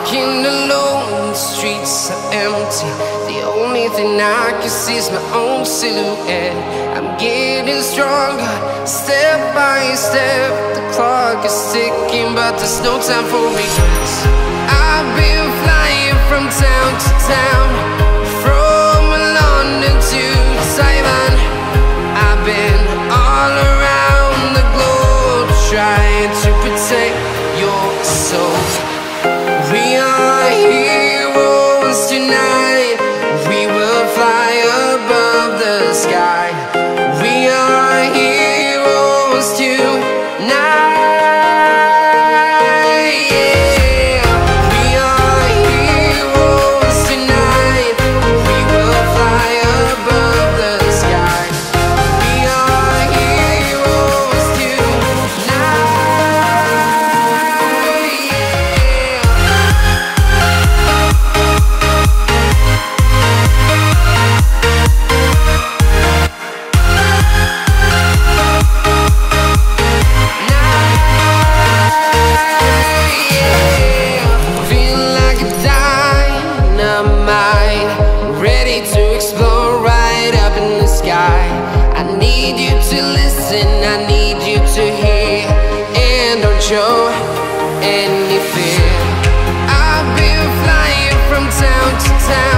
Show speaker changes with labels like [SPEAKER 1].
[SPEAKER 1] walking alone, the streets are empty. The only thing I can see is my own silhouette. I'm getting stronger, step by step. The clock is ticking, but there's no time for regrets. I've been flying from town to town, from London to Taiwan. I've been all around the globe, trying to protect your soul. We are heroes tonight. We will fly above the sky. We are heroes tonight. Yeah. We are heroes tonight. We will fly above the sky. We are heroes tonight. Feel like a dynamite, ready to explode right up in the sky. I need you to listen, I need you to hear, and don't show any fear. I've been flying from town to town,